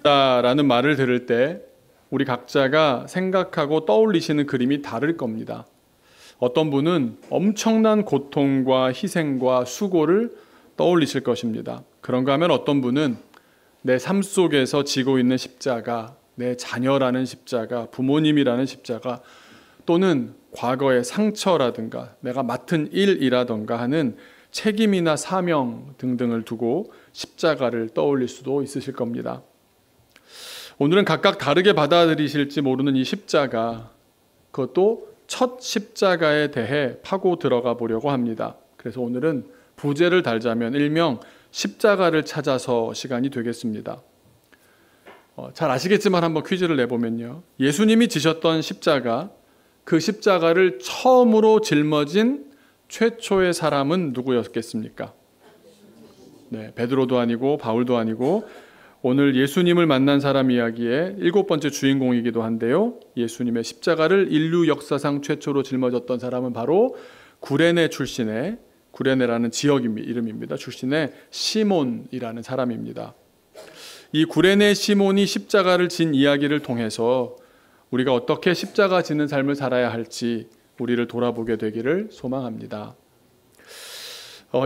라는 말을 들을 때 우리 각자가 생각하고 떠올리시는 그림이 다를 겁니다. 어떤 분은 엄청난 고통과 희생과 수고를 떠올리실 것입니다. 그런가 하면 어떤 분은 내 삶 속에서 지고 있는 십자가, 내 자녀라는 십자가, 부모님이라는 십자가, 또는 과거의 상처라든가 내가 맡은 일이라든가 하는 책임이나 사명 등등을 두고 십자가를 떠올릴 수도 있으실 겁니다. 오늘은 각각 다르게 받아들이실지 모르는 이 십자가, 그것도 첫 십자가에 대해 파고 들어가 보려고 합니다. 그래서 오늘은 부제를 달자면 일명 십자가를 찾아서 시간이 되겠습니다. 잘 아시겠지만 한번 퀴즈를 내보면요, 예수님이 지셨던 십자가, 그 십자가를 처음으로 짊어진 최초의 사람은 누구였겠습니까? 네, 베드로도 아니고 바울도 아니고 오늘 예수님을 만난 사람 이야기의 7번째 주인공이기도 한데요, 예수님의 십자가를 인류 역사상 최초로 짊어졌던 사람은 바로 구레네 출신의, 구레네라는 지역 이름입니다. 출신의 시몬이라는 사람입니다. 이 구레네 시몬이 십자가를 진 이야기를 통해서 우리가 어떻게 십자가 지는 삶을 살아야 할지 우리를 돌아보게 되기를 소망합니다.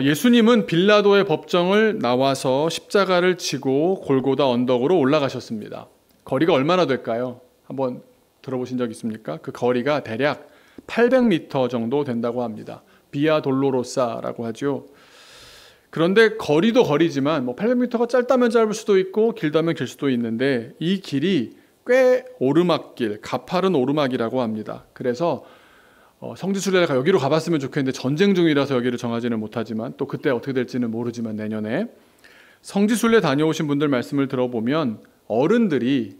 예수님은 빌라도의 법정을 나와서 십자가를 지고 골고다 언덕으로 올라가셨습니다. 거리가 얼마나 될까요? 한번 들어보신 적 있습니까? 그 거리가 대략 800m 정도 된다고 합니다. 비아 돌로로사라고 하죠. 그런데 거리도 거리지만 800m가 짧다면 짧을 수도 있고 길다면 길 수도 있는데 이 길이 꽤 오르막길, 가파른 오르막이라고 합니다. 그래서 성지순례가 여기로 가봤으면 좋겠는데 전쟁 중이라서 여기를 정하지는 못하지만 또 그때 어떻게 될지는 모르지만 내년에 성지순례 다녀오신 분들 말씀을 들어보면 어른들이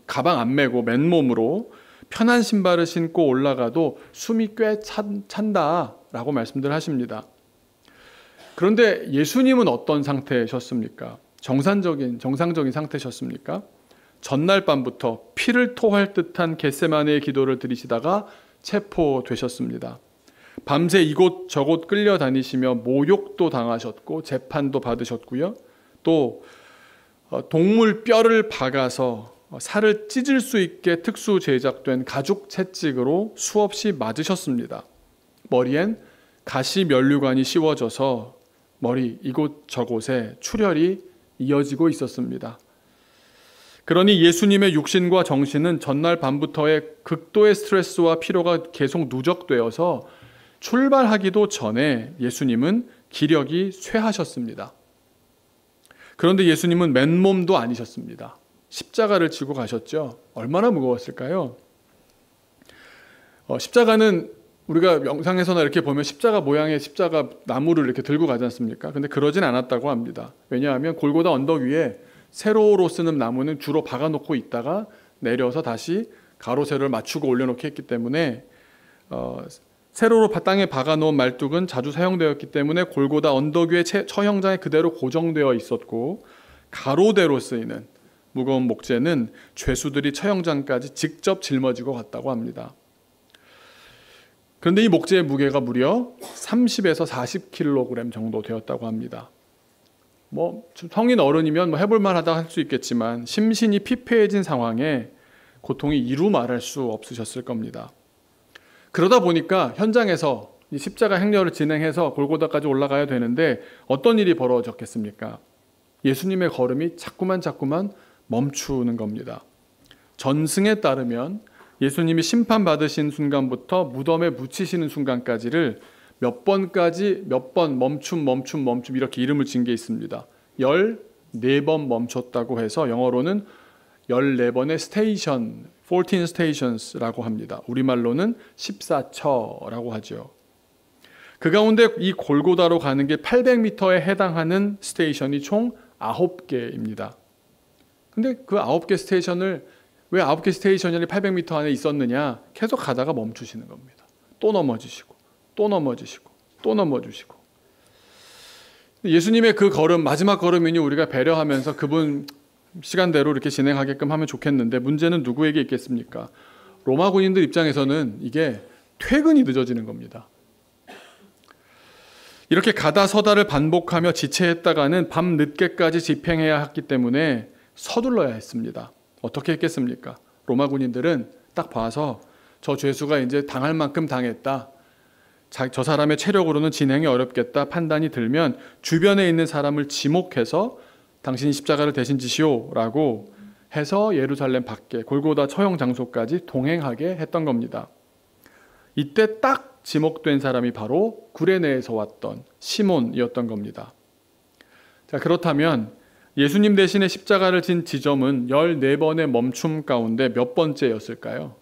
가방 안 메고 맨몸으로 편한 신발을 신고 올라가도 숨이 꽤 찬다라고 말씀들 하십니다. 그런데 예수님은 어떤 상태셨습니까? 정상적인 상태셨습니까? 전날 밤부터 피를 토할 듯한 겟세마네의 기도를 드리시다가 체포되셨습니다. 밤새 이곳 저곳 끌려다니시며 모욕도 당하셨고 재판도 받으셨고요. 또 동물 뼈를 박아서 살을 찢을 수 있게 특수 제작된 가죽 채찍으로 수없이 맞으셨습니다. 머리엔 가시 면류관이 씌워져서 머리 이곳 저곳에 출혈이 이어지고 있었습니다. 그러니 예수님의 육신과 정신은 전날 밤부터의 극도의 스트레스와 피로가 계속 누적되어서 출발하기도 전에 예수님은 기력이 쇠하셨습니다. 그런데 예수님은 맨몸도 아니셨습니다. 십자가를 지고 가셨죠. 얼마나 무거웠을까요? 십자가는 우리가 영상에서나 이렇게 보면 십자가 모양의 십자가 나무를 이렇게 들고 가지 않습니까? 근데 그러진 않았다고 합니다. 왜냐하면 골고다 언덕 위에 세로로 쓰는 나무는 주로 박아놓고 있다가 내려서 다시 가로 세로를 맞추고 올려놓기 했기 때문에 세로로 땅에 박아놓은 말뚝은 자주 사용되었기 때문에 골고다 언덕 위에 처형장에 그대로 고정되어 있었고, 가로대로 쓰이는 무거운 목재는 죄수들이 처형장까지 직접 짊어지고 갔다고 합니다. 그런데 이 목재의 무게가 무려 30에서 40kg 정도 되었다고 합니다. 성인 어른이면 해볼만 하다 할 수 있겠지만 심신이 피폐해진 상황에 고통이 이루 말할 수 없으셨을 겁니다. 그러다 보니까 현장에서 이 십자가 행렬을 진행해서 골고다까지 올라가야 되는데 어떤 일이 벌어졌겠습니까? 예수님의 걸음이 자꾸만 멈추는 겁니다. 전승에 따르면 예수님이 심판받으신 순간부터 무덤에 묻히시는 순간까지를 몇 번 멈춤 이렇게 이름을 진 게 있습니다. 14번 멈췄다고 해서 영어로는 14번의 스테이션, 14 stations라고 합니다. 우리말로는 14처라고 하죠. 그 가운데 이 골고다로 가는 게 800m에 해당하는 스테이션이 총 9개입니다. 근데 그 9개 스테이션을 왜 9개 스테이션이 800m 안에 있었느냐? 계속 가다가 멈추시는 겁니다. 또 넘어지시고 또 넘어지시고 또 넘어지시고. 예수님의 그 걸음, 마지막 걸음이니 우리가 배려하면서 그분 시간대로 이렇게 진행하게끔 하면 좋겠는데 문제는 누구에게 있겠습니까? 로마 군인들 입장에서는 이게 퇴근이 늦어지는 겁니다. 이렇게 가다 서다를 반복하며 지체했다가는 밤 늦게까지 집행해야 했기 때문에 서둘러야 했습니다. 어떻게 했겠습니까? 로마 군인들은 딱 봐서 저 죄수가 이제 당할 만큼 당했다, 저 사람의 체력으로는 진행이 어렵겠다 판단이 들면 주변에 있는 사람을 지목해서 당신이 십자가를 대신 지시오 라고 해서 예루살렘 밖에 골고다 처형 장소까지 동행하게 했던 겁니다. 이때 딱 지목된 사람이 바로 구레네에서 왔던 시몬이었던 겁니다. 자, 그렇다면 예수님 대신에 십자가를 진 지점은 14번의 멈춤 가운데 몇 번째였을까요?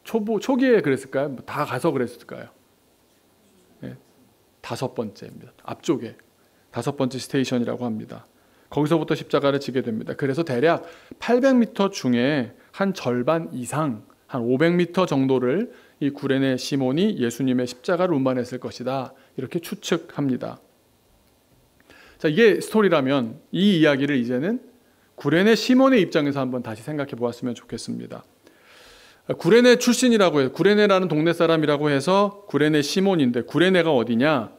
초기에 그랬을까요? 다 가서 그랬을까요? 네, 5번째입니다. 앞쪽에 5번째 스테이션이라고 합니다. 거기서부터 십자가를 지게 됩니다. 그래서 대략 800m 중에 한 절반 이상, 한 500m 정도를 이 구레네 시몬이 예수님의 십자가를 운반했을 것이다, 이렇게 추측합니다. 자, 이게 스토리라면 이 이야기를 이제는 구레네 시몬의 입장에서 한번 다시 생각해 보았으면 좋겠습니다. 구레네 출신이라고 해요. 구레네라는 동네 사람이라고 해서 구레네 시몬인데, 구레네가 어디냐?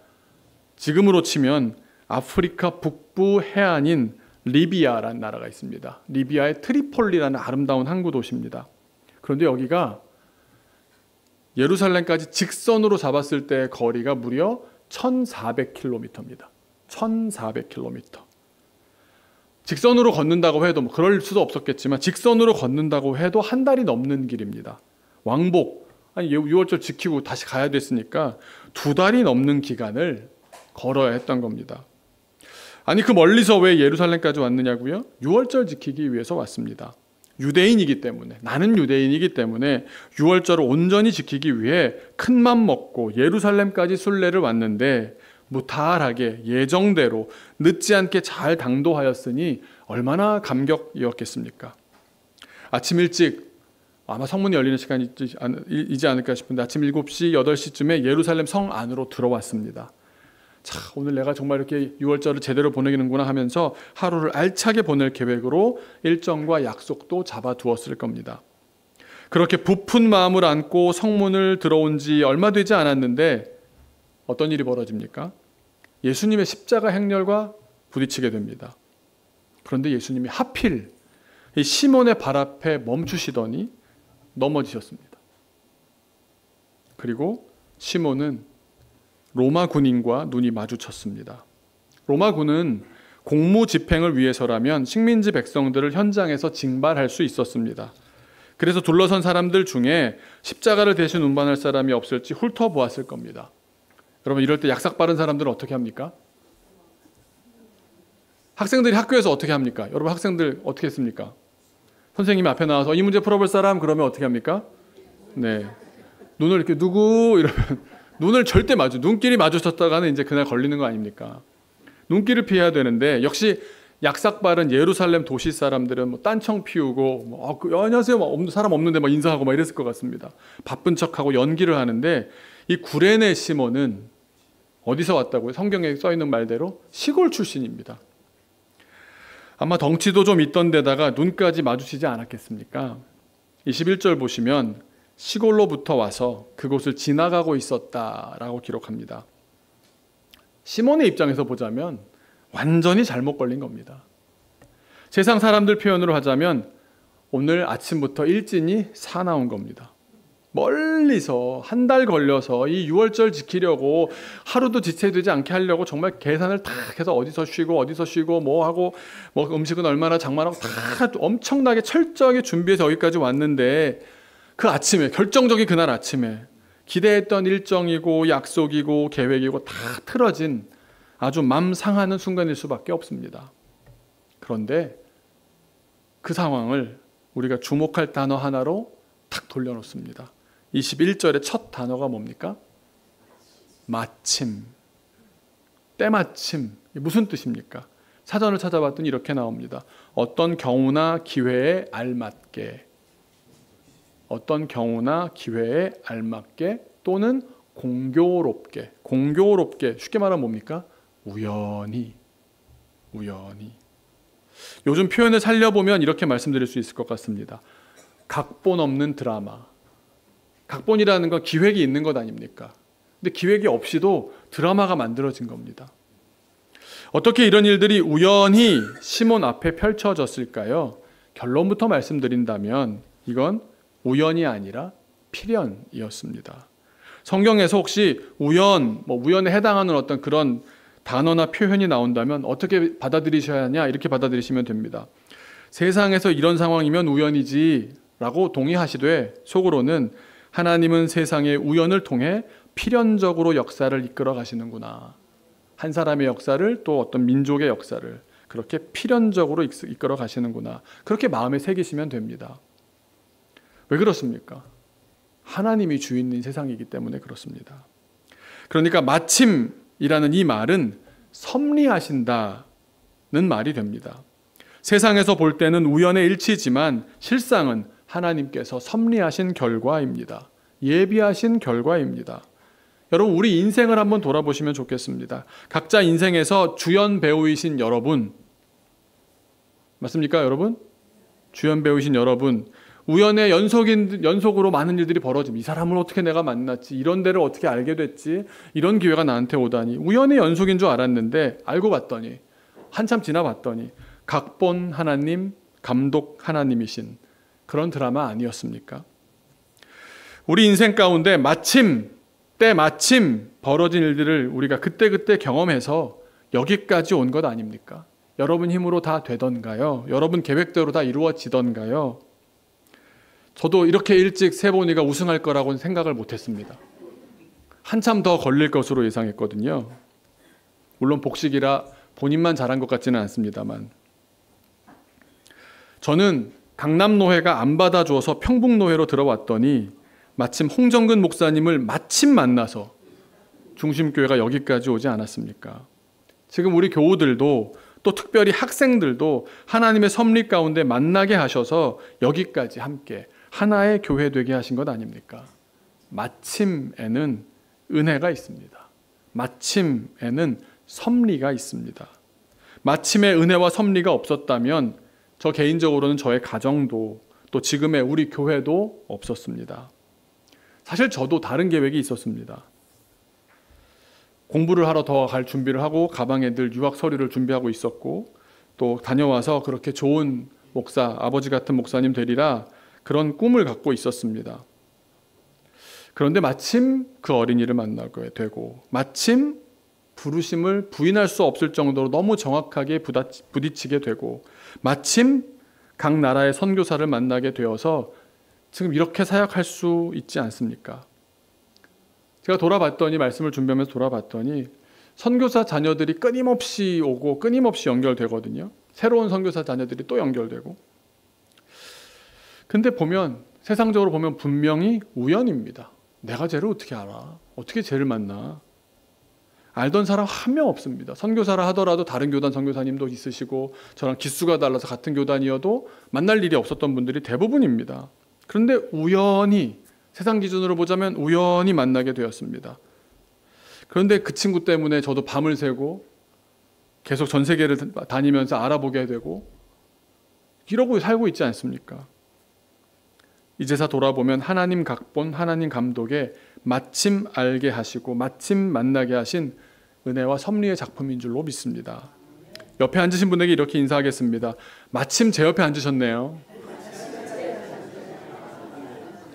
지금으로 치면 아프리카 북부 해안인 리비아라는 나라가 있습니다. 리비아의 트리폴리라는 아름다운 항구 도시입니다. 그런데 여기가 예루살렘까지 직선으로 잡았을 때 거리가 무려 1400km입니다. 1400km. 직선으로 걷는다고 해도 그럴 수도 없었겠지만 직선으로 걷는다고 해도 한 달이 넘는 길입니다. 왕복, 아니 6월절 지키고 다시 가야 됐으니까 2달이 넘는 기간을 걸어야 했던 겁니다. 아니 그 멀리서 왜 예루살렘까지 왔느냐고요? 6월절 지키기 위해서 왔습니다. 유대인이기 때문에, 나는 유대인이기 때문에 6월절을 온전히 지키기 위해 큰맘 먹고 예루살렘까지 순례를 왔는데 무탈하게 예정대로 늦지 않게 잘 당도하였으니 얼마나 감격이었겠습니까? 아침 일찍, 아마 성문이 열리는 시간이지 않을까 싶은데 아침 7시, 8시쯤에 예루살렘 성 안으로 들어왔습니다. 자, 오늘 내가 정말 이렇게 6월절을 제대로 보내기는구나 하면서 하루를 알차게 보낼 계획으로 일정과 약속도 잡아두었을 겁니다. 그렇게 부푼 마음을 안고 성문을 들어온 지 얼마 되지 않았는데 어떤 일이 벌어집니까? 예수님의 십자가 행렬과 부딪히게 됩니다. 그런데 예수님이 하필 이 시몬의 발 앞에 멈추시더니 넘어지셨습니다. 그리고 시몬은 로마 군인과 눈이 마주쳤습니다. 로마 군은 공무 집행을 위해서라면 식민지 백성들을 현장에서 징발할 수 있었습니다. 그래서 둘러선 사람들 중에 십자가를 대신 운반할 사람이 없을지 훑어보았을 겁니다. 여러분, 이럴 때 약삭 빠른 사람들은 어떻게 합니까? 학생들이 학교에서 어떻게 합니까? 여러분, 학생들 어떻게 했습니까? 선생님이 앞에 나와서 이 문제 풀어볼 사람 그러면 어떻게 합니까? 네, 눈을 이렇게 누구 이러면 눈을 절대 눈길이 마주쳤다가는 이제 그날 걸리는 거 아닙니까? 눈길을 피해야 되는데 역시 약삭 빠른 예루살렘 도시 사람들은 뭐 딴청 피우고 안녕하세요, 사람 없는데 막 인사하고 막 이랬을 것 같습니다. 바쁜 척하고 연기를 하는데 이 구레네 시몬은 어디서 왔다고요? 성경에 써 있는 말대로 시골 출신입니다. 아마 덩치도 좀 있던 데다가 눈까지 마주치지 않았겠습니까? 21절 보시면 시골로부터 와서 그곳을 지나가고 있었다라고 기록합니다. 시몬의 입장에서 보자면 완전히 잘못 걸린 겁니다. 세상 사람들 표현으로 하자면 오늘 아침부터 일진이 사나운 겁니다. 멀리서 한 달 걸려서 이 6월절 지키려고 하루도 지체되지 않게 하려고 정말 계산을 다 해서 어디서 쉬고 뭐 하고 뭐 음식은 얼마나 장만하고 다 엄청나게 철저하게 준비해서 여기까지 왔는데 그 아침에, 결정적인 그날 아침에 기대했던 일정이고 약속이고 계획이고 다 틀어진 아주 맘 상하는 순간일 수밖에 없습니다. 그런데 그 상황을 우리가 주목할 단어 하나로 탁 돌려놓습니다. 21절의 첫 단어가 뭡니까? 마침. 때마침. 무슨 뜻입니까? 사전을 찾아봤더니 이렇게 나옵니다. 어떤 경우나 기회에 알맞게. 어떤 경우나 기회에 알맞게 또는 공교롭게. 공교롭게 쉽게 말하면 뭡니까? 우연히. 요즘 표현을 살려보면 이렇게 말씀드릴 수 있을 것 같습니다. 각본 없는 드라마. 각본이라는 건 기획이 있는 것 아닙니까? 근데 기획이 없이도 드라마가 만들어진 겁니다. 어떻게 이런 일들이 우연히 시몬 앞에 펼쳐졌을까요? 결론부터 말씀드린다면 이건 우연이 아니라 필연이었습니다. 성경에서 혹시 우연에 해당하는 어떤 그런 단어나 표현이 나온다면 어떻게 받아들이셔야 하냐, 이렇게 받아들이시면 됩니다. 세상에서 이런 상황이면 우연이지 라고 동의하시되 속으로는 하나님은 세상의 우연을 통해 필연적으로 역사를 이끌어 가시는구나. 한 사람의 역사를, 또 어떤 민족의 역사를 그렇게 필연적으로 이끌어 가시는구나. 그렇게 마음에 새기시면 됩니다. 왜 그렇습니까? 하나님이 주인인 세상이기 때문에 그렇습니다. 그러니까 마침이라는 이 말은 섭리하신다는 말이 됩니다. 세상에서 볼 때는 우연의 일치지만 실상은 하나님께서 섭리하신 결과입니다. 예비하신 결과입니다. 여러분, 우리 인생을 한번 돌아보시면 좋겠습니다. 각자 인생에서 주연 배우이신 여러분, 맞습니까, 여러분? 주연 배우이신 여러분, 우연의 연속으로 많은 일들이 벌어집니다. 이 사람을 어떻게 내가 만났지? 이런 데를 어떻게 알게 됐지? 이런 기회가 나한테 오다니. 우연의 연속인 줄 알았는데 알고 봤더니, 한참 지나봤더니 각본 하나님, 감독 하나님이신 그런 드라마 아니었습니까? 우리 인생 가운데 때마침 벌어진 일들을 우리가 그때그때 경험해서 여기까지 온 것 아닙니까? 여러분 힘으로 다 되던가요? 여러분 계획대로 다 이루어지던가요? 저도 이렇게 일찍 세보니가 우승할 거라고는 생각을 못했습니다. 한참 더 걸릴 것으로 예상했거든요. 물론 복식이라 본인만 잘한 것 같지는 않습니다만, 저는 강남노회가 안 받아줘서 평북노회로 들어왔더니 마침 홍정근 목사님을 만나서 중심교회가 여기까지 오지 않았습니까? 지금 우리 교우들도, 또 특별히 학생들도 하나님의 섭리 가운데 만나게 하셔서 여기까지 함께 하나의 교회 되게 하신 것 아닙니까? 마침에는 은혜가 있습니다. 마침에는 섭리가 있습니다. 마침에 은혜와 섭리가 없었다면 저 개인적으로는 저의 가정도, 또 지금의 우리 교회도 없었습니다. 사실 저도 다른 계획이 있었습니다. 공부를 하러 더 갈 준비를 하고 가방에 늘 유학 서류를 준비하고 있었고, 또 다녀와서 그렇게 좋은 목사, 아버지 같은 목사님 되리라 그런 꿈을 갖고 있었습니다. 그런데 마침 그 어린이를 만나게 되고, 마침 부르심을 부인할 수 없을 정도로 너무 정확하게 부딪히게 되고, 마침 각 나라의 선교사를 만나게 되어서 지금 이렇게 사역할 수 있지 않습니까? 제가 돌아봤더니, 말씀을 준비하면서 돌아봤더니 선교사 자녀들이 끊임없이 오고 끊임없이 연결되거든요. 새로운 선교사 자녀들이 또 연결되고. 근데 세상적으로 보면 분명히 우연입니다. 내가 쟤를 어떻게 알아? 어떻게 쟤를 만나? 알던 사람 한 명 없습니다. 선교사라 하더라도 다른 교단 선교사님도 있으시고, 저랑 기수가 달라서 같은 교단이어도 만날 일이 없었던 분들이 대부분입니다. 그런데 우연히, 세상 기준으로 보자면 우연히 만나게 되었습니다. 그런데 그 친구 때문에 저도 밤을 새고 계속 전 세계를 다니면서 알아보게 되고 이러고 살고 있지 않습니까? 이제서 돌아보면 하나님 각본, 하나님 감독에 마침 알게 하시고 마침 만나게 하신 은혜와 섭리의 작품인 줄로 믿습니다. 옆에 앉으신 분에게 이렇게 인사하겠습니다. 마침 제 옆에 앉으셨네요.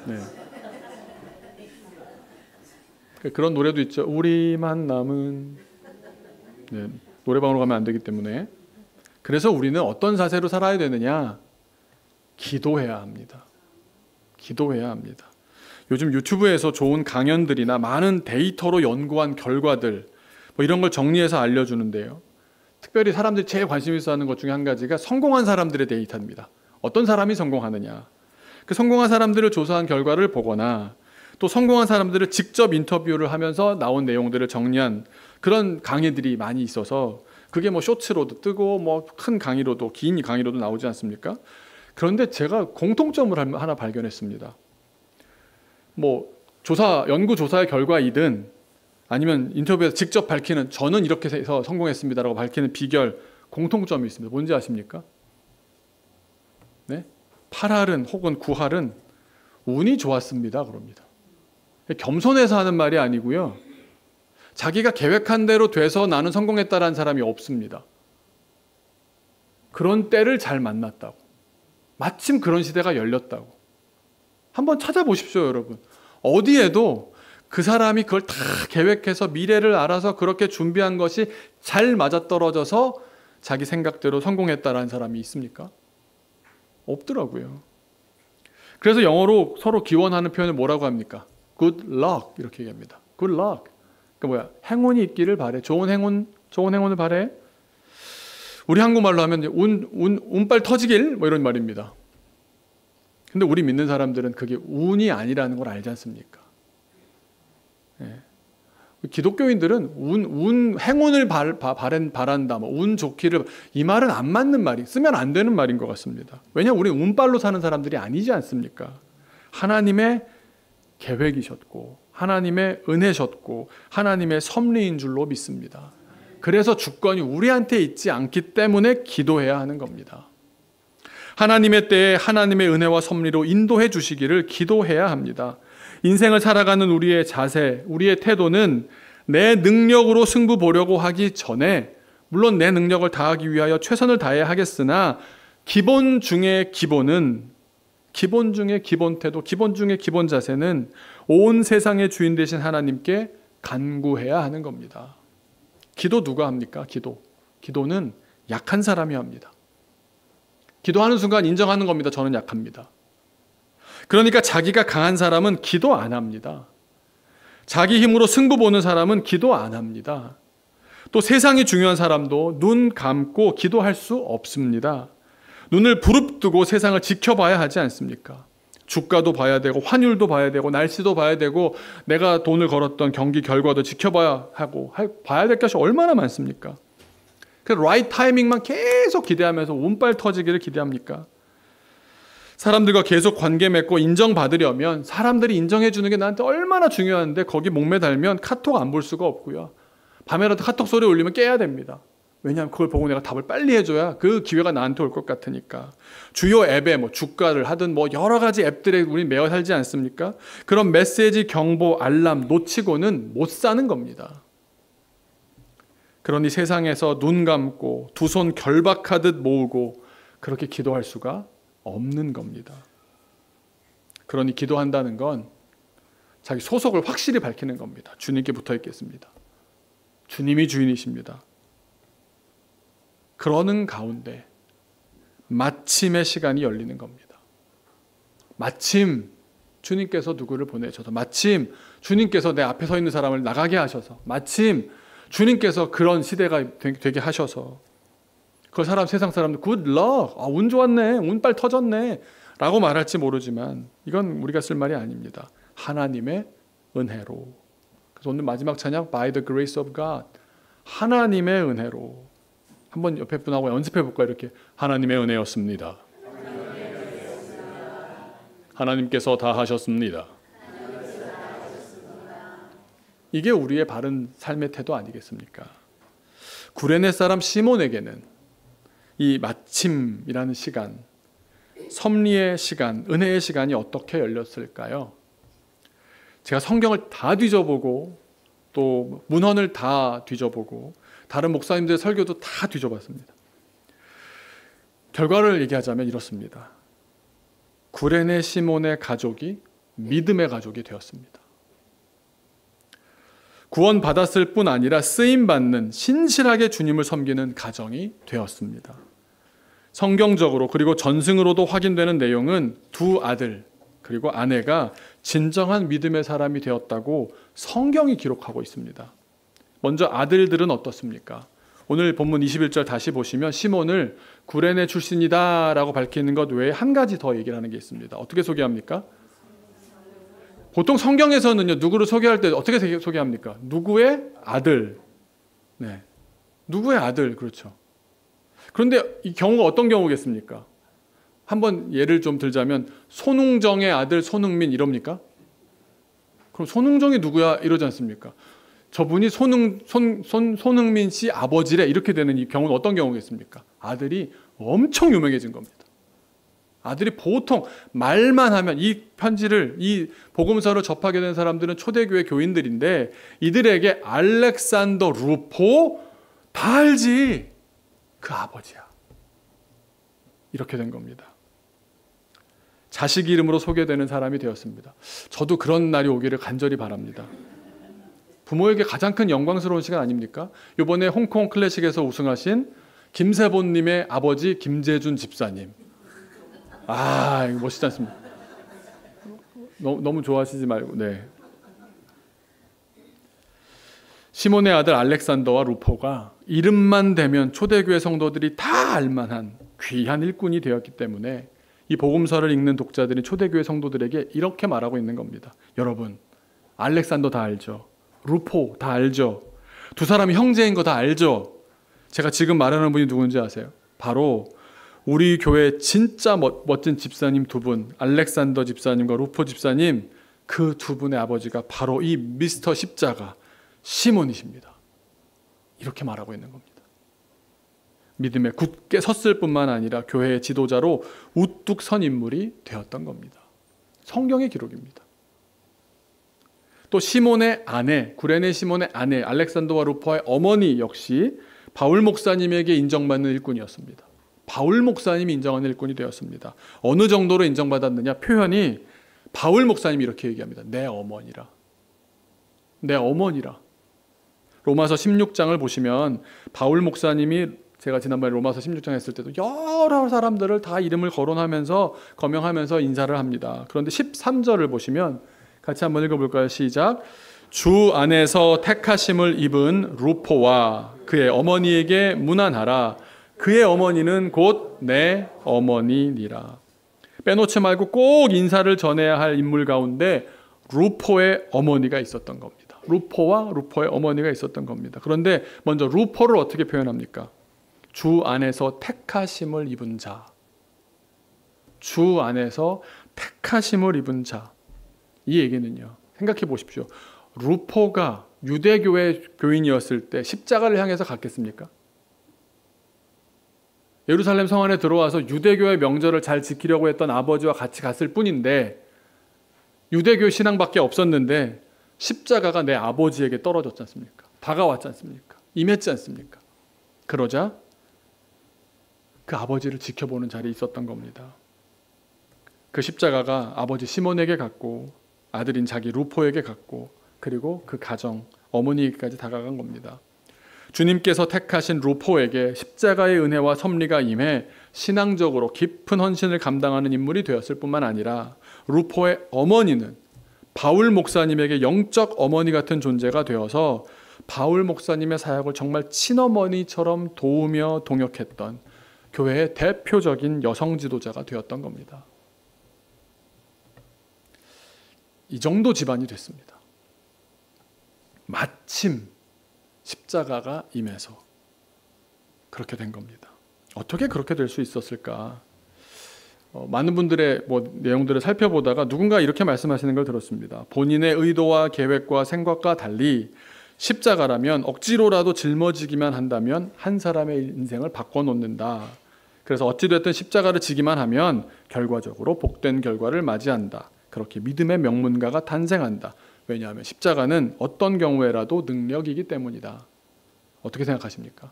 네. 그런 노래도 있죠. 우리만 남은. 네. 노래방으로 가면 안 되기 때문에. 그래서 우리는 어떤 자세로 살아야 되느냐? 기도해야 합니다. 기도해야 합니다. 요즘 유튜브에서 좋은 강연들이나 많은 데이터로 연구한 결과들, 이런 걸 정리해서 알려주는데요. 특별히 사람들이 제일 관심 있어 하는 것 중에 한 가지가 성공한 사람들의 데이터입니다. 어떤 사람이 성공하느냐. 그 성공한 사람들을 조사한 결과를 보거나, 또 성공한 사람들을 직접 인터뷰를 하면서 나온 내용들을 정리한 그런 강의들이 많이 있어서, 그게 쇼츠로도 뜨고 큰 강의로도, 긴 강의로도 나오지 않습니까? 그런데 제가 공통점을 하나 발견했습니다. 연구 조사의 결과이든 아니면 인터뷰에서 직접 밝히는, 저는 이렇게 해서 성공했습니다라고 밝히는 비결, 공통점이 있습니다. 뭔지 아십니까? 네? 8할은 혹은 9할은 운이 좋았습니다 그럽니다. 겸손해서 하는 말이 아니고요. 자기가 계획한 대로 돼서 나는 성공했다라는 사람이 없습니다. 그런 때를 잘 만났다고. 마침 그런 시대가 열렸다고. 한번 찾아보십시오, 여러분. 어디에도 그 사람이 그걸 다 계획해서 미래를 알아서 그렇게 준비한 것이 잘 맞아떨어져서 자기 생각대로 성공했다라는 사람이 있습니까? 없더라고요. 그래서 영어로 서로 기원하는 표현을 뭐라고 합니까? Good luck 이렇게 얘기합니다. Good luck. 그러니까 행운이 있기를 바래. 좋은 행운을 바래. 우리 한국말로 하면 운빨 터지길 뭐 이런 말입니다. 근데 우리 믿는 사람들은 그게 운이 아니라는 걸 알지 않습니까? 예. 기독교인들은 행운을 바란다, 운 좋기를, 이 말은 안 맞는 말이, 쓰면 안 되는 말인 것 같습니다. 왜냐하면 우리 운빨로 사는 사람들이 아니지 않습니까? 하나님의 계획이셨고, 하나님의 은혜셨고, 하나님의 섭리인 줄로 믿습니다. 그래서 주권이 우리한테 있지 않기 때문에 기도해야 하는 겁니다. 하나님의 때에 하나님의 은혜와 섭리로 인도해 주시기를 기도해야 합니다. 인생을 살아가는 우리의 자세, 우리의 태도는 내 능력으로 승부 보려고 하기 전에, 물론 내 능력을 다하기 위하여 최선을 다해야 하겠으나 기본 중의 기본 태도, 기본 중의 기본 자세는 온 세상의 주인 되신 하나님께 간구해야 하는 겁니다. 기도 누가 합니까? 기도는 약한 사람이 합니다. 기도하는 순간 인정하는 겁니다. 저는 약합니다. 그러니까 자기가 강한 사람은 기도 안 합니다. 자기 힘으로 승부 보는 사람은 기도 안 합니다. 또 세상이 중요한 사람도 눈 감고 기도할 수 없습니다. 눈을 부릅뜨고 세상을 지켜봐야 하지 않습니까? 주가도 봐야 되고 환율도 봐야 되고 날씨도 봐야 되고 내가 돈을 걸었던 경기 결과도 지켜봐야 하고 봐야 될 것이 얼마나 많습니까? 그 라이트 타이밍만 계속 기대하면서 운빨 터지기를 기대합니까? 사람들과 계속 관계 맺고 인정받으려면 사람들이 인정해 주는 게 나한테 얼마나 중요한데 거기 목매달면 카톡 안 볼 수가 없고요. 밤에라도 카톡 소리 울리면 깨야 됩니다. 왜냐하면 그걸 보고 내가 답을 빨리 해줘야 그 기회가 나한테 올 것 같으니까. 주요 앱에 주가를 하든 여러 가지 앱들에 우리 매여 살지 않습니까? 그런 메시지, 경보, 알람 놓치고는 못 사는 겁니다. 그러니 세상에서 눈 감고 두 손 결박하듯 모으고 그렇게 기도할 수가 없는 겁니다. 그러니 기도한다는 건 자기 소속을 확실히 밝히는 겁니다. 주님께 붙어 있겠습니다. 주님이 주인이십니다. 그러는 가운데 마침의 시간이 열리는 겁니다. 마침 주님께서 누구를 보내셔서, 마침 주님께서 내 앞에 서 있는 사람을 나가게 하셔서, 마침 주님께서 그런 시대가 되게 하셔서, 그 세상 사람들 good luck, 운 좋았네, 운빨 터졌네 라고 말할지 모르지만 이건 우리가 쓸 말이 아닙니다. 하나님의 은혜로. 그래서 오늘 마지막 찬양 By the grace of God, 하나님의 은혜로. 한번 옆에 분하고 연습해 볼까요? 이렇게 하나님의 은혜였습니다. 하나님께서 다 하셨습니다. 이게 우리의 바른 삶의 태도 아니겠습니까? 구레네 사람 시몬에게는 이 마침이라는 시간, 섭리의 시간, 은혜의 시간이 어떻게 열렸을까요? 제가 성경을 다 뒤져보고 또 문헌을 다 뒤져보고 다른 목사님들의 설교도 다 뒤져봤습니다. 결과를 얘기하자면 이렇습니다. 구레네 시몬의 가족이 믿음의 가족이 되었습니다. 구원받았을 뿐 아니라 쓰임받는 신실하게 주님을 섬기는 가정이 되었습니다. 성경적으로 그리고 전승으로도 확인되는 내용은 두 아들 그리고 아내가 진정한 믿음의 사람이 되었다고 성경이 기록하고 있습니다. 먼저 아들들은 어떻습니까? 오늘 본문 21절 다시 보시면 시몬을 구레네 출신이다 라고 밝히는 것 외에 한 가지 더 얘기를 하는 게 있습니다. 어떻게 소개합니까? 보통 성경에서는요, 누구를 소개할 때 어떻게 소개합니까? 누구의 아들. 네. 누구의 아들, 그렇죠. 그런데 이 경우가 어떤 경우겠습니까? 한번 예를 좀 들자면 손흥정의 아들 손흥민 이럽니까? 그럼 손흥정이 누구야? 이러지 않습니까? 저분이 손흥민 씨 아버지래 이렇게 되는 이 경우는 어떤 경우겠습니까? 아들이 엄청 유명해진 겁니다. 아들이 보통 말만 하면 이 편지를, 이 복음서를 접하게 된 사람들은 초대교회 교인들인데 이들에게 알렉산더, 루포 다 알지. 그 아버지야. 이렇게 된 겁니다. 자식 이름으로 소개되는 사람이 되었습니다. 저도 그런 날이 오기를 간절히 바랍니다. 부모에게 가장 큰 영광스러운 시간 아닙니까? 이번에 홍콩 클래식에서 우승하신 김세본님의 아버지 김재준 집사님. 아, 이거 멋있지 않습니까? 너무 좋아하시지 말고, 네. 시몬의 아들 알렉산더와 루포가 이름만 대면 초대교회 성도들이 다 알만한 귀한 일꾼이 되었기 때문에 이 복음서를 읽는 독자들이 초대교회 성도들에게 이렇게 말하고 있는 겁니다. 여러분, 알렉산더 다 알죠? 루포 다 알죠? 두 사람이 형제인 거 다 알죠? 제가 지금 말하는 분이 누군지 아세요? 바로 우리 교회 진짜 멋진 집사님 두 분, 알렉산더 집사님과 루포 집사님, 그 두 분의 아버지가 바로 이 미스터 십자가 시몬이십니다. 이렇게 말하고 있는 겁니다. 믿음에 굳게 섰을 뿐만 아니라 교회의 지도자로 우뚝 선 인물이 되었던 겁니다. 성경의 기록입니다. 또 시몬의 아내, 구레네 시몬의 아내 알렉산더와 루포의 어머니 역시 바울 목사님에게 인정받는 일꾼이었습니다. 바울 목사님이 인정하는 일꾼이 되었습니다. 어느 정도로 인정받았느냐? 표현이 바울 목사님이 이렇게 얘기합니다. 내 어머니라. 내 어머니라. 로마서 16장을 보시면 바울 목사님이, 제가 지난번에 로마서 16장 했을 때도 여러 사람들을 다 이름을 거론하면서 거명하면서 인사를 합니다. 그런데 13절을 보시면 같이 한번 읽어볼까요? 시작. 주 안에서 택하심을 입은 루포와 그의 어머니에게 문안하라. 그의 어머니는 곧 내 어머니니라. 빼놓지 말고 꼭 인사를 전해야 할 인물 가운데 루포의 어머니가 있었던 겁니다. 루포와 루포의 어머니가 있었던 겁니다. 그런데 먼저 루포를 어떻게 표현합니까? 주 안에서 택하심을 입은 자. 주 안에서 택하심을 입은 자. 이 얘기는요, 생각해 보십시오. 루포가 유대교회 교인이었을 때 십자가를 향해서 갔겠습니까? 예루살렘 성 안에 들어와서 유대교의 명절을 잘 지키려고 했던 아버지와 같이 갔을 뿐인데, 유대교 신앙밖에 없었는데 십자가가 내 아버지에게 떨어졌지 않습니까? 다가왔지 않습니까? 임했지 않습니까? 그러자 그 아버지를 지켜보는 자리에 있었던 겁니다. 그 십자가가 아버지 시몬에게 갔고 아들인 자기 루포에게 갔고 그리고 그 가정 어머니에게까지 다가간 겁니다. 주님께서 택하신 루포에게 십자가의 은혜와 섭리가 임해 신앙적으로 깊은 헌신을 감당하는 인물이 되었을 뿐만 아니라 루포의 어머니는 바울 목사님에게 영적 어머니 같은 존재가 되어서 바울 목사님의 사역을 정말 친어머니처럼 도우며 동역했던 교회의 대표적인 여성 지도자가 되었던 겁니다. 이 정도 집안이 됐습니다. 마침 십자가가 임해서 그렇게 된 겁니다. 어떻게 그렇게 될 수 있었을까? 많은 분들의 내용들을 살펴보다가 누군가 이렇게 말씀하시는 걸 들었습니다. 본인의 의도와 계획과 생각과 달리 십자가라면 억지로라도 짊어지기만 한다면 한 사람의 인생을 바꿔놓는다. 그래서 어찌됐든 십자가를 지기만 하면 결과적으로 복된 결과를 맞이한다. 그렇게 믿음의 명문가가 탄생한다. 왜냐하면 십자가는 어떤 경우에라도 능력이기 때문이다. 어떻게 생각하십니까?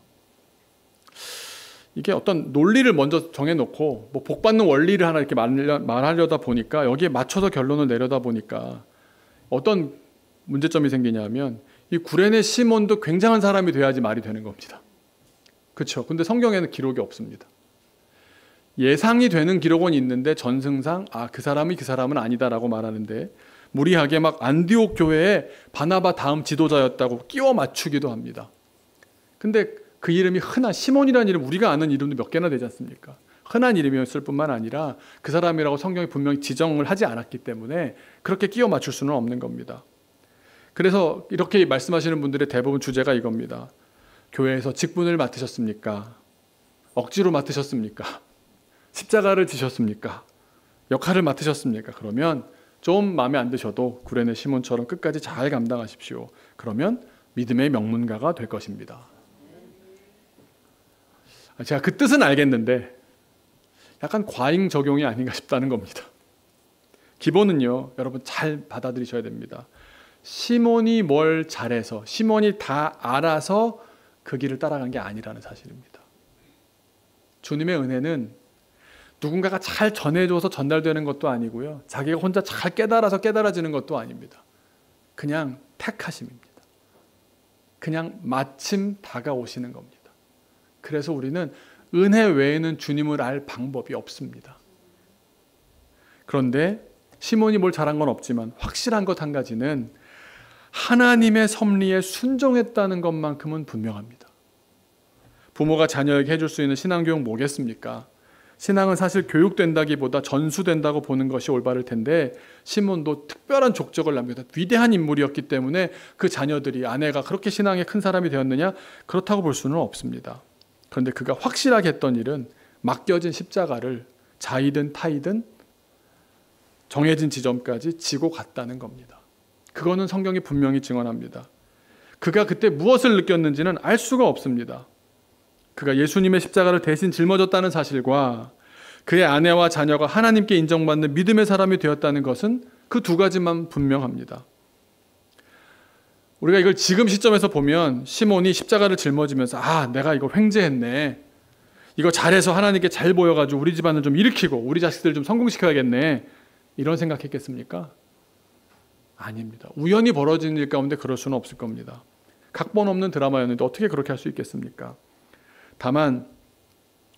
이게 어떤 논리를 먼저 정해놓고 복 받는 원리를 하나 이렇게 말하려다 보니까 여기에 맞춰서 결론을 내려다 보니까 어떤 문제점이 생기냐면 이 구레네 시몬도 굉장한 사람이 돼야지 말이 되는 겁니다. 그렇죠? 근데 성경에는 기록이 없습니다. 예상이 되는 기록은 있는데 전승상 그 사람이 그 사람은 아니다라고 말하는데 무리하게 막 안디옥 교회에 바나바 다음 지도자였다고 끼워 맞추기도 합니다. 근데 그 이름이 흔한 시몬이라는 이름, 우리가 아는 이름도 몇 개나 되지 않습니까? 흔한 이름이었을 뿐만 아니라 그 사람이라고 성경이 분명히 지정을 하지 않았기 때문에 그렇게 끼워 맞출 수는 없는 겁니다. 그래서 이렇게 말씀하시는 분들의 대부분 주제가 이겁니다. 교회에서 직분을 맡으셨습니까? 억지로 맡으셨습니까? 십자가를 지셨습니까? 역할을 맡으셨습니까? 그러면 좀 마음에 안 드셔도 구레네 시몬처럼 끝까지 잘 감당하십시오. 그러면 믿음의 명문가가 될 것입니다. 제가 그 뜻은 알겠는데 약간 과잉 적용이 아닌가 싶다는 겁니다. 기본은요, 여러분 잘 받아들이셔야 됩니다. 시몬이 뭘 잘해서, 시몬이 다 알아서 그 길을 따라간 게 아니라는 사실입니다. 주님의 은혜는 누군가가 잘 전해줘서 전달되는 것도 아니고요, 자기가 혼자 잘 깨달아서 깨달아지는 것도 아닙니다. 그냥 택하심입니다. 그냥 마침 다가오시는 겁니다. 그래서 우리는 은혜 외에는 주님을 알 방법이 없습니다. 그런데 시몬이 뭘 잘한 건 없지만 확실한 것 한 가지는 하나님의 섭리에 순종했다는 것만큼은 분명합니다. 부모가 자녀에게 해줄 수 있는 신앙교육 뭐겠습니까? 신앙은 사실 교육된다기보다 전수된다고 보는 것이 올바를 텐데, 시몬도 특별한 족적을 남겼다. 위대한 인물이었기 때문에 그 자녀들이, 아내가 그렇게 신앙에 큰 사람이 되었느냐? 그렇다고 볼 수는 없습니다. 그런데 그가 확실하게 했던 일은 맡겨진 십자가를 자이든 타이든 정해진 지점까지 지고 갔다는 겁니다. 그거는 성경이 분명히 증언합니다. 그가 그때 무엇을 느꼈는지는 알 수가 없습니다. 그가 예수님의 십자가를 대신 짊어졌다는 사실과 그의 아내와 자녀가 하나님께 인정받는 믿음의 사람이 되었다는 것은 그 두 가지만 분명합니다. 우리가 이걸 지금 시점에서 보면 시몬이 십자가를 짊어지면서 내가 이거 횡재했네, 이거 잘해서 하나님께 잘 보여가지고 우리 집안을 좀 일으키고 우리 자식들 좀 성공시켜야겠네, 이런 생각했겠습니까? 아닙니다. 우연히 벌어진 일 가운데 그럴 수는 없을 겁니다. 각본 없는 드라마였는데 어떻게 그렇게 할 수 있겠습니까? 다만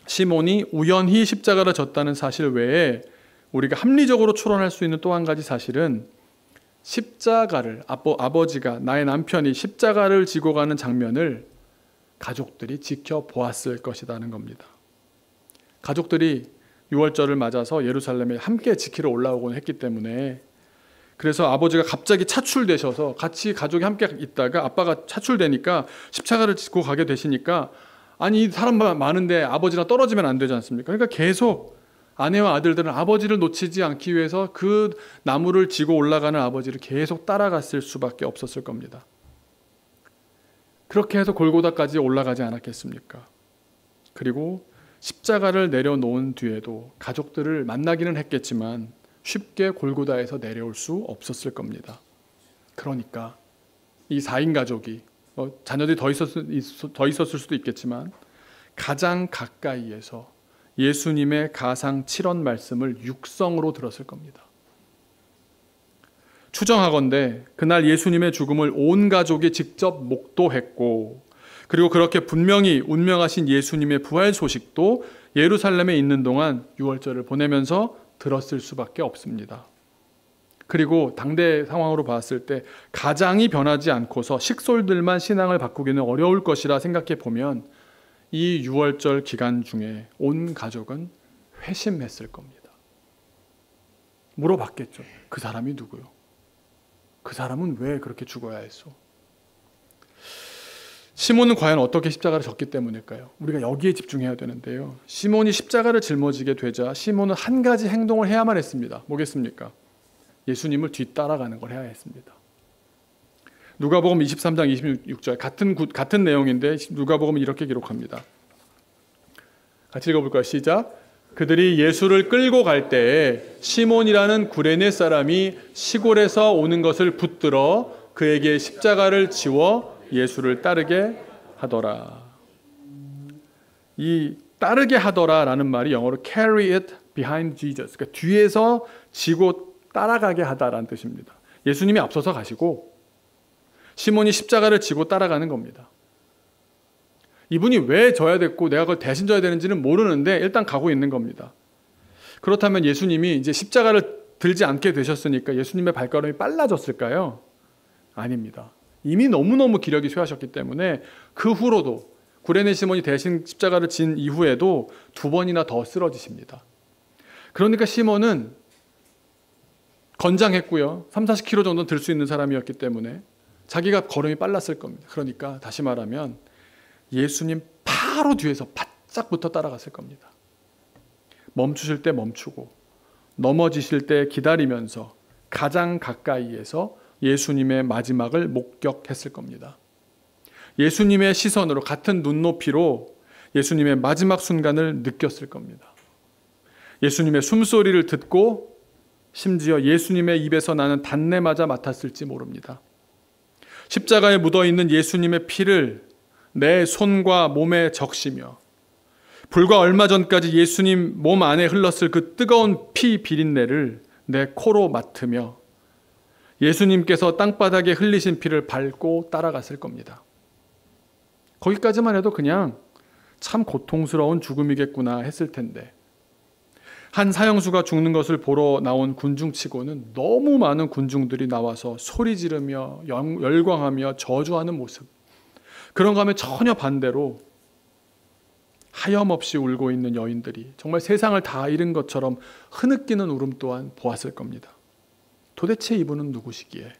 시몬이 우연히 십자가를 졌다는 사실 외에 우리가 합리적으로 추론할 수 있는 또 한 가지 사실은, 십자가를 아버지가, 나의 남편이 십자가를 지고 가는 장면을 가족들이 지켜보았을 것이라는 겁니다. 가족들이 유월절을 맞아서 예루살렘에 함께 지키러 올라오곤 했기 때문에, 그래서 아버지가 갑자기 차출되셔서 같이 가족이 함께 있다가 아빠가 차출되니까 십자가를 지고 가게 되시니까, 아니 사람 많은데 아버지랑 떨어지면 안 되지 않습니까? 그러니까 계속 아내와 아들들은 아버지를 놓치지 않기 위해서 그 나무를 지고 올라가는 아버지를 계속 따라갔을 수밖에 없었을 겁니다. 그렇게 해서 골고다까지 올라가지 않았겠습니까? 그리고 십자가를 내려놓은 뒤에도 가족들을 만나기는 했겠지만 쉽게 골고다에서 내려올 수 없었을 겁니다. 그러니까 이 4인 가족이, 자녀들이 더 있었을 수도 있겠지만, 가장 가까이에서 예수님의 가상 7원 말씀을 육성으로 들었을 겁니다. 추정하건대 그날 예수님의 죽음을 온 가족이 직접 목도했고, 그리고 그렇게 분명히 운명하신 예수님의 부활 소식도 예루살렘에 있는 동안 유월절을 보내면서 들었을 수밖에 없습니다. 그리고 당대 상황으로 봤을 때 가장이 변하지 않고서 식솔들만 신앙을 바꾸기는 어려울 것이라 생각해 보면, 이 유월절 기간 중에 온 가족은 회심했을 겁니다. 물어봤겠죠. 그 사람이 누구요? 그 사람은 왜 그렇게 죽어야 했어? 시몬은 과연 어떻게 십자가를 졌기 때문일까요? 우리가 여기에 집중해야 되는데요, 시몬이 십자가를 жил머지게 되자 시몬은 한 가지 행동을 해야만 했습니다. 뭐겠습니까? 예수님을 뒤따라가는 걸 해야 했습니다. 누가복음 23장 26절 같은 내용인데 누가복음은 이렇게 기록합니다. 같이 읽어볼까요? 시작. 그들이 예수를 끌고 갈 때에 시몬이라는 구레네 사람이 시골에서 오는 것을 붙들어 그에게 십자가를 지워 예수를 따르게 하더라. 이 따르게 하더라라는 말이 영어로 carry it behind Jesus, 그러니까 뒤에서 지고 따라가게 하다라는 뜻입니다. 예수님이 앞서서 가시고 시몬이 십자가를 지고 따라가는 겁니다. 이분이 왜 져야 됐고 내가 그걸 대신 져야 되는지는 모르는데 일단 가고 있는 겁니다. 그렇다면 예수님이 이제 십자가를 들지 않게 되셨으니까 예수님의 발걸음이 빨라졌을까요? 아닙니다. 이미 너무너무 기력이 쇠하셨기 때문에 그 후로도, 구레네 시몬이 대신 십자가를 진 이후에도 2번이나 더 쓰러지십니다. 그러니까 시몬은 건장했고요, 30-40kg 정도는 들 수 있는 사람이었기 때문에 자기가 걸음이 빨랐을 겁니다. 그러니까 다시 말하면 예수님 바로 뒤에서 바짝 붙어 따라갔을 겁니다. 멈추실 때 멈추고 넘어지실 때 기다리면서 가장 가까이에서 예수님의 마지막을 목격했을 겁니다. 예수님의 시선으로, 같은 눈높이로 예수님의 마지막 순간을 느꼈을 겁니다. 예수님의 숨소리를 듣고 심지어 예수님의 입에서 나는 단내마저 맡았을지 모릅니다. 십자가에 묻어있는 예수님의 피를 내 손과 몸에 적시며 불과 얼마 전까지 예수님 몸 안에 흘렀을 그 뜨거운 피 비린내를 내 코로 맡으며 예수님께서 땅바닥에 흘리신 피를 밟고 따라갔을 겁니다. 거기까지만 해도 그냥 참 고통스러운 죽음이겠구나 했을 텐데 한 사형수가 죽는 것을 보러 나온 군중치고는 너무 많은 군중들이 나와서 소리 지르며 열광하며 저주하는 모습, 그런 거 하면 전혀 반대로 하염없이 울고 있는 여인들이 정말 세상을 다 잃은 것처럼 흐느끼는 울음 또한 보았을 겁니다. 도대체 이분은 누구시기에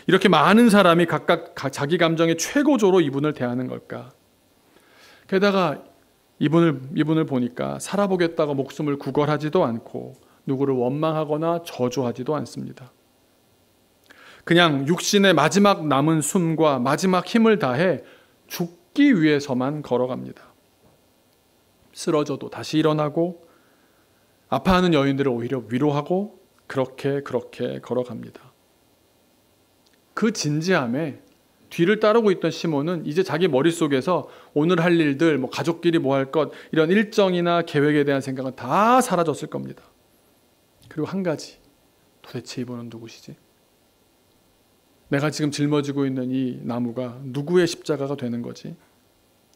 이렇게 많은 사람이 각각 자기 감정의 최고조로 이분을 대하는 걸까? 게다가 이분을 보니까 살아보겠다고 목숨을 구걸하지도 않고 누구를 원망하거나 저주하지도 않습니다. 그냥 육신의 마지막 남은 숨과 마지막 힘을 다해 죽기 위해서만 걸어갑니다. 쓰러져도 다시 일어나고 아파하는 여인들을 오히려 위로하고 그렇게 걸어갑니다. 그 진지함에 뒤를 따르고 있던 시몬은 이제 자기 머릿속에서 오늘 할 일들, 가족끼리 뭐 할 것, 이런 일정이나 계획에 대한 생각은 다 사라졌을 겁니다. 그리고 한 가지, 도대체 이분은 누구시지? 내가 지금 짊어지고 있는 이 나무가 누구의 십자가가 되는 거지?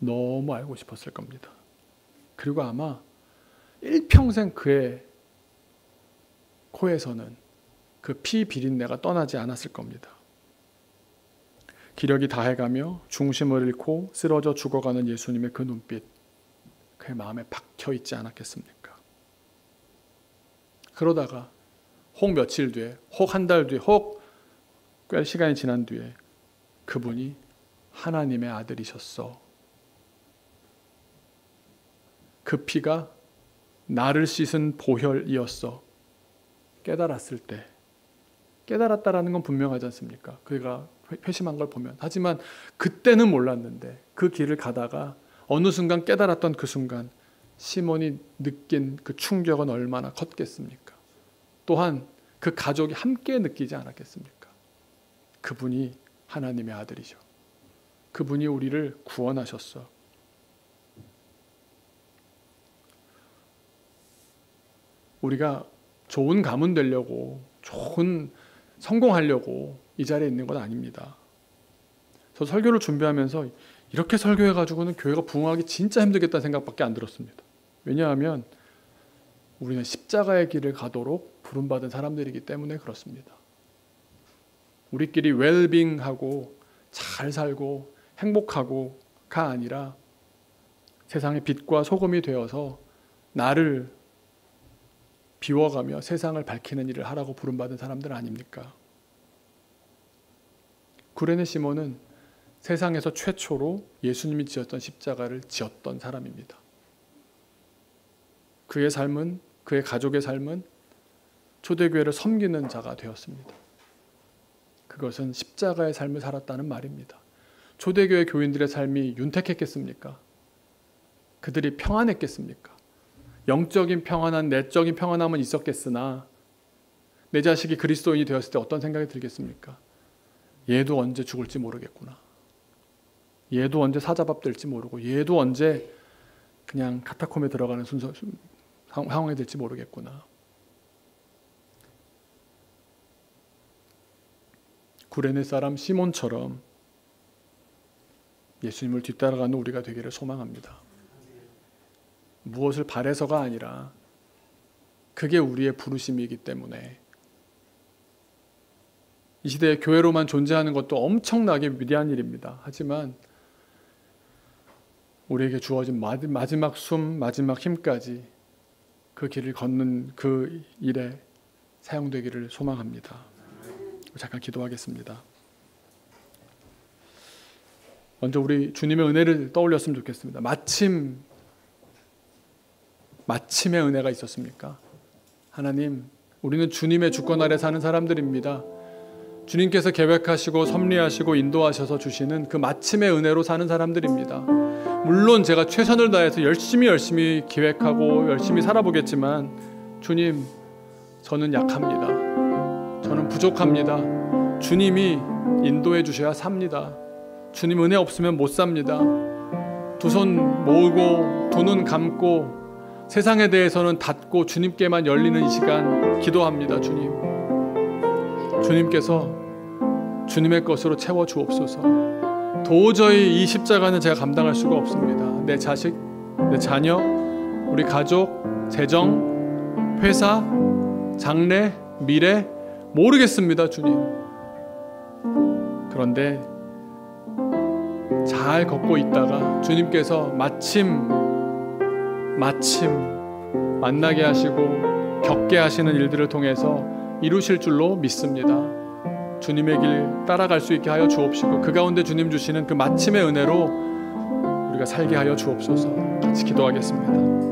너무 알고 싶었을 겁니다. 그리고 아마 일평생 그의 코에서는 그 피 비린내가 떠나지 않았을 겁니다. 기력이 다해가며 중심을 잃고 쓰러져 죽어가는 예수님의 그 눈빛, 그의 마음에 박혀 있지 않았겠습니까? 그러다가 혹 며칠 뒤에, 혹 한 달 뒤에, 혹 꽤 시간이 지난 뒤에 그분이 하나님의 아들이셨어. 그 피가 나를 씻은 보혈이었어. 깨달았을 때, 깨달았다라는 건 분명하지 않습니까? 그가 회심한 걸 보면. 하지만 그때는 몰랐는데 그 길을 가다가 어느 순간 깨달았던 그 순간 시몬이 느낀 그 충격은 얼마나 컸겠습니까? 또한 그 가족이 함께 느끼지 않았겠습니까? 그분이 하나님의 아들이죠. 그분이 우리를 구원하셨어. 우리가 좋은 가문 되려고, 좋은 성공하려고 이 자리에 있는 건 아닙니다. 저 설교를 준비하면서 이렇게 설교해가지고는 교회가 부흥하기 진짜 힘들겠다는 생각밖에 안 들었습니다. 왜냐하면 우리는 십자가의 길을 가도록 부름받은 사람들이기 때문에 그렇습니다. 우리끼리 웰빙하고 잘 살고 행복하고가 아니라 세상의 빛과 소금이 되어서 나를 비워가며 세상을 밝히는 일을 하라고 부름받은 사람들 아닙니까? 구레네 시몬은 세상에서 최초로 예수님이 지었던 십자가를 지었던 사람입니다. 그의 삶은, 그의 가족의 삶은 초대교회를 섬기는 자가 되었습니다. 그것은 십자가의 삶을 살았다는 말입니다. 초대교회 교인들의 삶이 윤택했겠습니까? 그들이 평안했겠습니까? 영적인 평안한, 내적인 평안함은 있었겠으나 내 자식이 그리스도인이 되었을 때 어떤 생각이 들겠습니까? 얘도 언제 죽을지 모르겠구나. 얘도 언제 사자밥 될지 모르고, 얘도 언제 그냥 카타콤에 들어가는 상황이 될지 모르겠구나. 구레네 사람 시몬처럼 예수님을 뒤따라가는 우리가 되기를 소망합니다. 무엇을 바래서가 아니라 그게 우리의 부르심이기 때문에 이 시대에 교회로만 존재하는 것도 엄청나게 위대한 일입니다. 하지만 우리에게 주어진 마지막 숨, 마지막 힘까지 그 길을 걷는 그 일에 사용되기를 소망합니다. 잠깐 기도하겠습니다. 먼저 우리 주님의 은혜를 떠올렸으면 좋겠습니다. 마침의 은혜가 있었습니까? 하나님, 우리는 주님의 주권 아래 사는 사람들입니다. 주님께서 계획하시고 섭리하시고 인도하셔서 주시는 그 마침의 은혜로 사는 사람들입니다. 물론 제가 최선을 다해서 열심히 기획하고 열심히 살아보겠지만 주님, 저는 약합니다. 저는 부족합니다. 주님이 인도해 주셔야 삽니다. 주님 은혜 없으면 못 삽니다. 두 손 모으고 두 눈 감고 세상에 대해서는 닫고 주님께만 열리는 이 시간 기도합니다. 주님, 주님께서 주님의 것으로 채워 주옵소서. 도저히 이 십자가는 제가 감당할 수가 없습니다. 내 자식, 내 자녀, 우리 가족, 재정, 회사, 장래, 미래 모르겠습니다. 주님. 그런데 잘 걷고 있다가 주님께서 마침 만나게 하시고 겪게 하시는 일들을 통해서 이루실 줄로 믿습니다. 주님의 길 따라갈 수 있게 하여 주옵시고 그 가운데 주님 주시는 그 마침의 은혜로 우리가 살게 하여 주옵소서. 같이 기도하겠습니다.